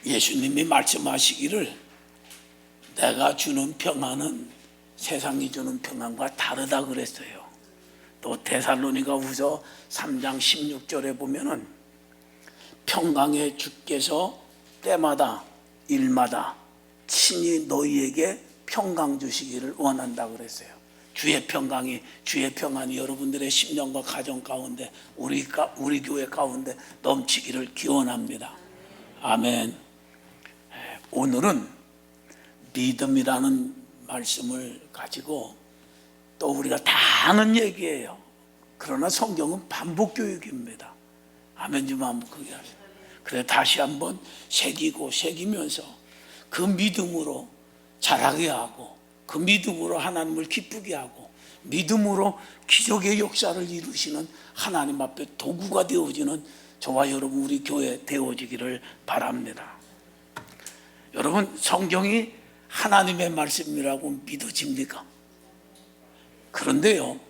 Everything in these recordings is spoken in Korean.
예수님이 말씀하시기를 내가 주는 평안은 세상이 주는 평안과 다르다 그랬어요. 또 데살로니가후서 3장 16절에 보면은 평강의 주께서 때마다 일마다 친히 너희에게 평강 주시기를 원한다 그랬어요. 주의 평안이 여러분들의 심령과 가정 가운데 우리 교회 가운데 넘치기를 기원합니다. 아멘. 오늘은 믿음이라는 말씀을 가지고 또 우리가 다 아는 얘기예요. 그러나 성경은 반복 교육입니다. 아멘 좀 한번 크게 하세요. 그래 다시 한번 새기면서 그 믿음으로 자라게 하고 그 믿음으로 하나님을 기쁘게 하고 믿음으로 기적의 역사를 이루시는 하나님 앞에 도구가 되어지는 저와 여러분 우리 교회 되어지기를 바랍니다. 여러분 성경이 하나님의 말씀이라고 믿어집니까? 그런데요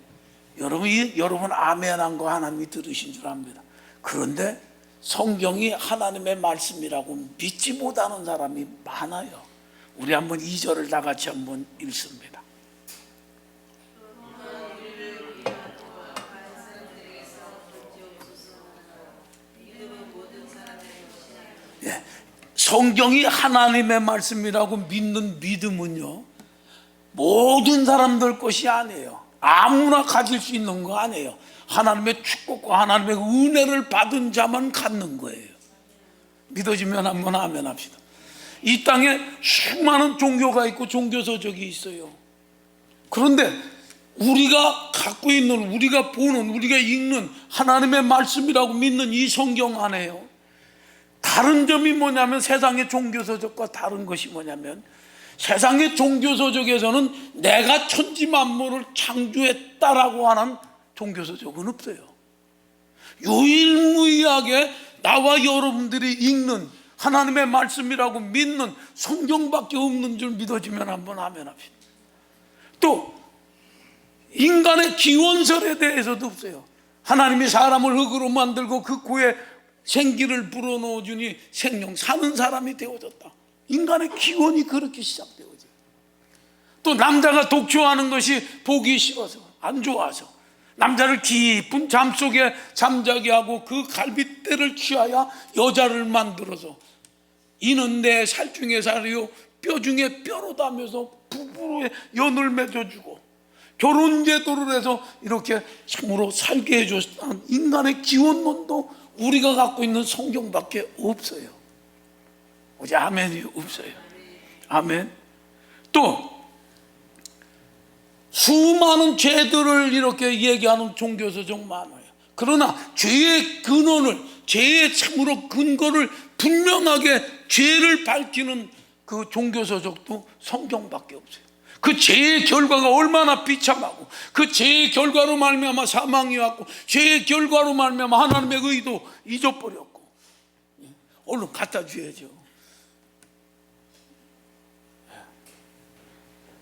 여러분 아멘한 거 하나님이 들으신 줄 압니다. 그런데 성경이 하나님의 말씀이라고 믿지 못하는 사람이 많아요. 우리 한번 2절을 다 같이 한번 읽습니다. 예, 성경이 하나님의 말씀이라고 믿는 믿음은요 모든 사람들 것이 아니에요. 아무나 가질 수 있는 거 아니에요. 하나님의 축복과 하나님의 은혜를 받은 자만 갖는 거예요. 믿어지면 한번 아멘 합시다. 이 땅에 수많은 종교가 있고 종교서적이 있어요. 그런데 우리가 갖고 있는, 우리가 보는, 우리가 읽는 하나님의 말씀이라고 믿는 이 성경 안에요 다른 점이 뭐냐면 세상의 종교서적과 다른 것이 뭐냐면 세상의 종교서적에서는 내가 천지만물을 창조했다라고 하는 종교서적은 없어요. 유일무이하게 나와 여러분들이 읽는 하나님의 말씀이라고 믿는 성경밖에 없는 줄 믿어지면 한번 아멘 합시다. 또 인간의 기원설에 대해서도 없어요. 하나님이 사람을 흙으로 만들고 그 코에 생기를 불어넣어 주니 생명 사는 사람이 되어졌다. 인간의 기원이 그렇게 시작되어져요. 또 남자가 독초하는 것이 보기 싫어서 안 좋아서 남자를 깊은 잠속에 잠자게 하고 그 갈빗대를 취하여 여자를 만들어서 이는 내 살 중에 살이요 뼈 중에 뼈로다면서 부부의 연을 맺어주고 결혼 제도를 해서 이렇게 참으로 살게 해줬다는 인간의 기원론도 우리가 갖고 있는 성경밖에 없어요. 오직 아멘이 없어요. 아멘. 또 수많은 죄들을 이렇게 얘기하는 종교서적 많아요. 그러나 죄의 근원을, 죄의 참으로 근거를 분명하게 죄를 밝히는 그 종교서적도 성경밖에 없어요. 그 죄의 결과가 얼마나 비참하고 그 죄의 결과로 말미암아 사망이 왔고 죄의 결과로 말미암아 하나님의 의도 잊어버렸고 얼른 갖다 줘야죠.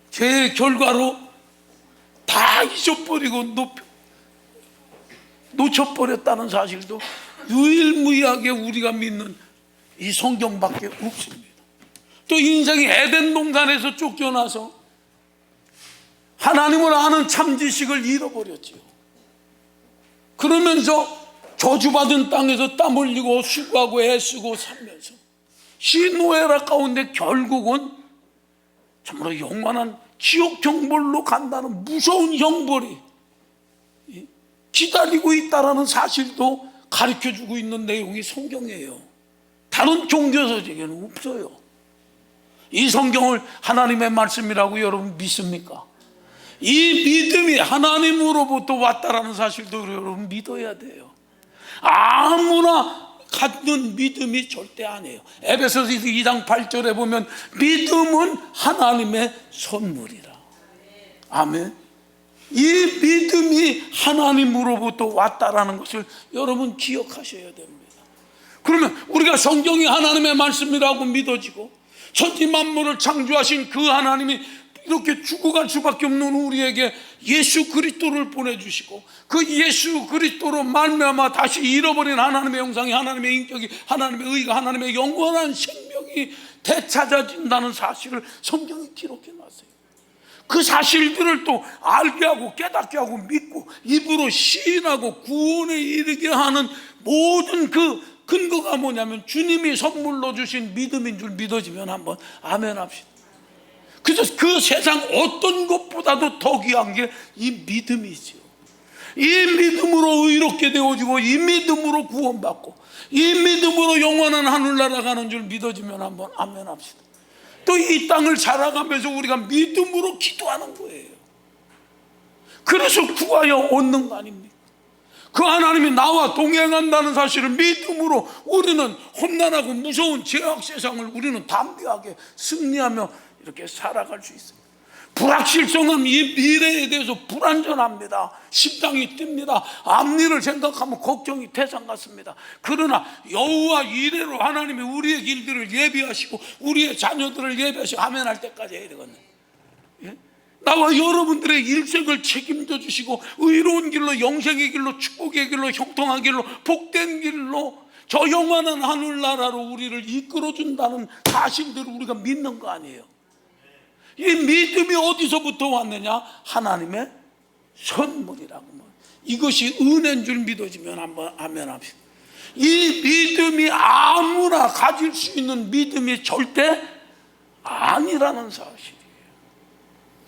죄의 결과로 다 잊어버리고 놓쳐버렸다는 사실도 유일무이하게 우리가 믿는 이 성경밖에 없습니다. 또 인생이 에덴 동산에서 쫓겨나서 하나님을 아는 참 지식을 잃어버렸지요. 그러면서 저주받은 땅에서 땀 흘리고 수고하고 애쓰고 살면서 시노에라 가운데 결국은 정말 영원한 지옥 형벌로 간다는 무서운 형벌이 기다리고 있다는 사실도 가르쳐주고 있는 내용이 성경이에요. 다른 종교서적에는 없어요. 이 성경을 하나님의 말씀이라고 여러분 믿습니까? 이 믿음이 하나님으로부터 왔다라는 사실도 여러분 믿어야 돼요. 아무나 갖는 믿음이 절대 아니에요. 에베소서 2장 8절에 보면 믿음은 하나님의 선물이라. 아멘. 이 믿음이 하나님으로부터 왔다라는 것을 여러분 기억하셔야 됩니다. 그러면 우리가 성경이 하나님의 말씀이라고 믿어지고 천지 만물을 창조하신 그 하나님이 이렇게 죽어갈 수밖에 없는 우리에게 예수 그리스도를 보내주시고, 그 예수 그리스도로 말미암아 다시 잃어버린 하나님의 형상이, 하나님의 인격이, 하나님의 의가, 하나님의 영원한 생명이 되찾아진다는 사실을 성경에 기록해놨어요. 그 사실들을 또 알게 하고 깨닫게 하고 믿고 입으로 시인하고 구원에 이르게 하는 모든 그 근거가 뭐냐면 주님이 선물로 주신 믿음인 줄 믿어지면 한번 아멘 합시다. 그래서 그 세상 어떤 것보다도 더 귀한 게 이 믿음이지요. 이 믿음으로 의롭게 되어지고, 이 믿음으로 구원받고, 이 믿음으로 영원한 하늘나라 가는 줄 믿어지면 한번 아멘 합시다. 또 이 땅을 살아가면서 우리가 믿음으로 기도하는 거예요. 그래서 구하여 얻는 거 아닙니까? 그 하나님이 나와 동행한다는 사실을 믿음으로 우리는 험난하고 무서운 죄악 세상을 우리는 담대하게 승리하며 이렇게 살아갈 수 있어요. 불확실성은 이 미래에 대해서 불안전합니다. 심장이 뜁니다. 앞일을 생각하면 걱정이 태산 같습니다. 그러나 여호와 이레로 하나님이 우리의 길들을 예비하시고 우리의 자녀들을 예비하시고 아멘할 때까지 해야 되거든요. 예? 나와 여러분들의 일생을 책임져 주시고 의로운 길로, 영생의 길로, 축복의 길로, 형통한 길로, 복된 길로, 저 영원한 하늘나라로 우리를 이끌어준다는 사실들을 우리가 믿는 거 아니에요. 이 믿음이 어디서부터 왔느냐? 하나님의 선물이라고. 이것이 은혜인 줄 믿어지면 한번 아멘 합시다. 이 믿음이 아무나 가질 수 있는 믿음이 절대 아니라는 사실이에요.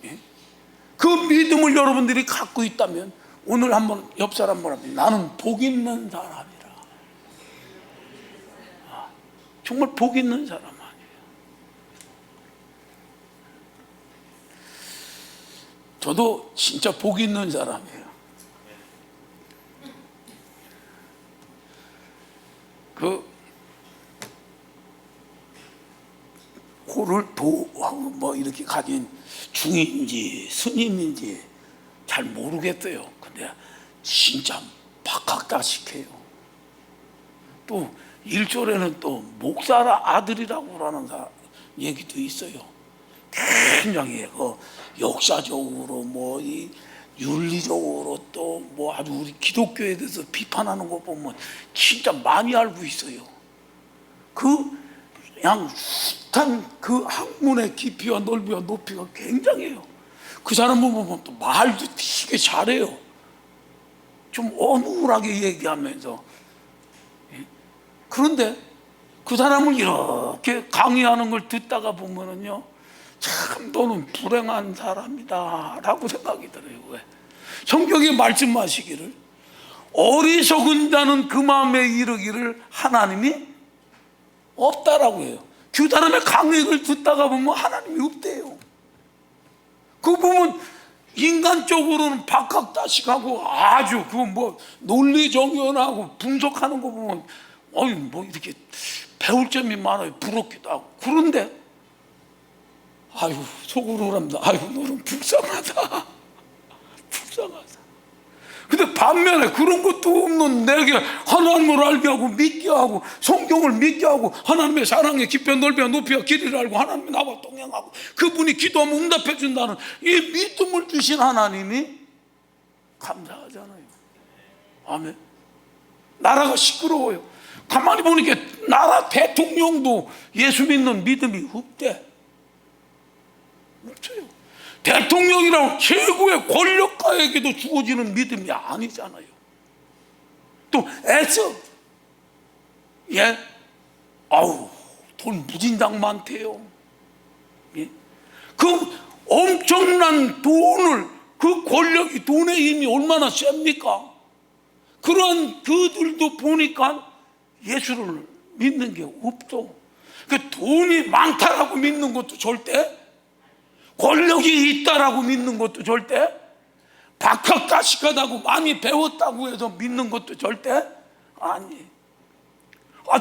예? 그 믿음을 여러분들이 갖고 있다면 오늘 한번 옆 사람 뭐라고, 나는 복 있는 사람이라. 정말 복 있는 사람 아니에요. 저도 진짜 복 있는 사람이에요. 그 호를 뭐 이렇게 가진 중인지 스님인지 잘 모르겠어요. 근데 진짜 박학다식해요. 또 1절에는 또 목사 아들이라고 하는 얘기도 있어요. 굉장히 그 역사적으로 뭐 이 윤리적으로 또 뭐 아주 우리 기독교에 대해서 비판하는 거 보면 진짜 많이 알고 있어요. 그냥 숱한 그 학문의 깊이와 넓이와 높이가 굉장해요. 그 사람을 보면 또 말도 되게 잘해요. 좀 어눌하게 얘기하면서. 그런데 그 사람을 이렇게 강의하는 걸 듣다가 보면은요, 참 너는 불행한 사람이다 라고 생각이 들어요. 왜? 성경에 말씀하시기를 어리석은 자는 그 마음에 이르기를 하나님이 없다라고 해요. 그 사람의 강의를 듣다가 보면 하나님이 없대요. 그 보면 인간적으로는 박학다식하고 아주 그 뭐 논리정연하고 분석하는 거 보면 뭐 이렇게 배울 점이 많아요. 부럽기도 하고. 그런데 아유 속으로 그럽니다. 아유 너는 불쌍하다. 불쌍하다. 근데 반면에 그런 것도 없는 내게 하나님을 알게 하고 믿게 하고 성경을 믿게 하고 하나님의 사랑의 깊이와 넓이와 높이와 길이를 알고 하나님이 나와 동행하고 그분이 기도하면 응답해 준다는 이 믿음을 주신 하나님이 감사하잖아요. 아멘. 나라가 시끄러워요. 가만히 보니까 나라 대통령도 예수 믿는 믿음이 없대. 없어요. 대통령이라고 최고의 권력가에게도 주어지는 믿음이 아니잖아요. 또 애써 아우 돈 무진장 많대요. 예? 그 엄청난 돈을, 그 권력이, 돈의 힘이 얼마나 셉니까? 그러한 그들도 보니까 예수를 믿는 게 없어. 그 돈이 많다라고 믿는 것도 절대, 권력이 있다라고 믿는 것도 절대, 박학다식하다고 많이 배웠다고 해서 믿는 것도 절대 아니에요.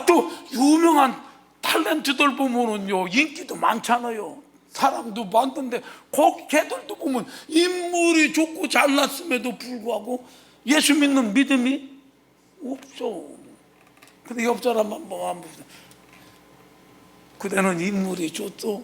또 유명한 탤런트들 보면은요 인기도 많잖아요. 사람도 많던데 거기 걔들도 보면 인물이 좋고 잘났음에도 불구하고 예수 믿는 믿음이 없어. 근데 옆 사람 한번 보세요. 그대는 인물이 좋소?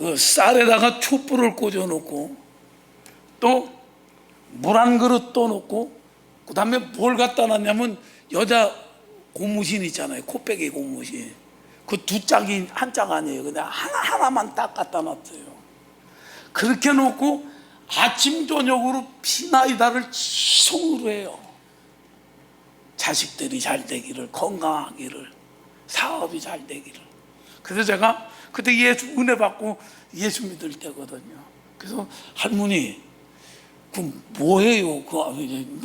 그 쌀에다가 촛불을 꽂아 놓고 또 물 한 그릇 떠놓고 그 다음에 뭘 갖다 놨냐면 여자 고무신 있잖아요. 코빼기 고무신. 그 두 짝이 한 짝 아니에요. 그냥 하나만 딱 갖다 놨어요. 그렇게 놓고 아침 저녁으로 피나이다를 지속으로 해요. 자식들이 잘 되기를, 건강하기를, 사업이 잘 되기를. 그래서 제가 그때 예수 은혜 받고 예수 믿을 때거든요. 그래서 할머니 그 뭐예요? 그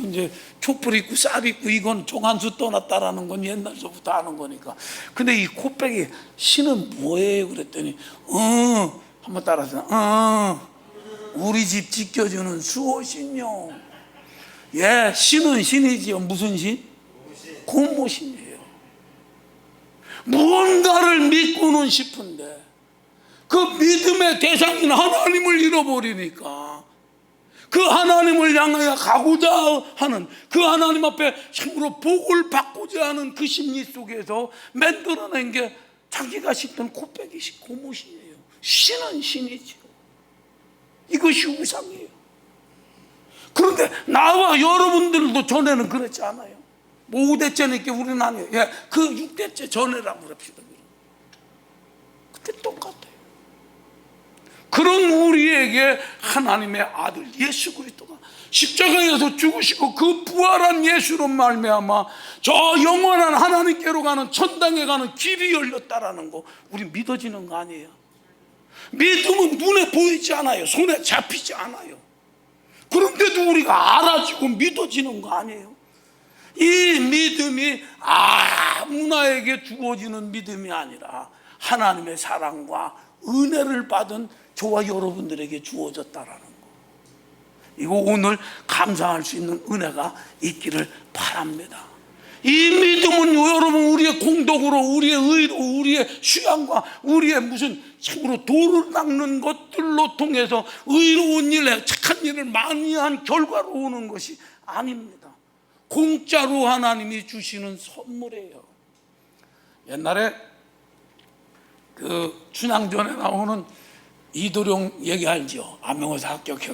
이제 촛불 있고 쌀 있고 이건 종한수 떠났다라는 건 옛날서부터 아는 거니까. 근데 이 코빼기 신은 뭐예요? 그랬더니 한번 따라서 우리 집 지켜주는 수호신요. 예, 신은 신이지요. 무슨 신? 고모신이에요. 무언가를 믿고는 싶은데 그 믿음의 대상인 하나님을 잃어버리니까 그 하나님을 향하여 가고자 하는, 그 하나님 앞에 참으로 복을 받고자 하는 그 심리 속에서 만들어낸 게 자기가 신던 코빼기 고모신이에요. 신은 신이죠. 이것이 우상이에요. 그런데 나와 여러분들도 전에는 그렇지 않아요. 뭐 5대째니까 우리는 아니에요. 예, 그 6대째 전에라고 합시다. 그때 똑같아요. 그런 우리에게 하나님의 아들 예수 그리스도가 십자가에서 죽으시고 그 부활한 예수로 말미암아 저 영원한 하나님께로 가는 천당에 가는 길이 열렸다라는 거 우리 믿어지는 거 아니에요? 믿음은 눈에 보이지 않아요. 손에 잡히지 않아요. 그런데도 우리가 알아지고 믿어지는 거 아니에요? 이 믿음이 아무나에게 주어지는 믿음이 아니라 하나님의 사랑과 은혜를 받은 저와 여러분들에게 주어졌다라는 거. 이거 오늘 감사할 수 있는 은혜가 있기를 바랍니다. 이 믿음은 여러분 우리의 공덕으로, 우리의 의로, 우리의 수양과 우리의 무슨 참으로 도를 닦는 것들로 통해서 의로운 일, 착한 일을 많이 한 결과로 오는 것이 아닙니다. 공짜로 하나님이 주시는 선물이에요. 옛날에 그 춘향전에 나오는 이도령 얘기 알죠? 암행어사 합격해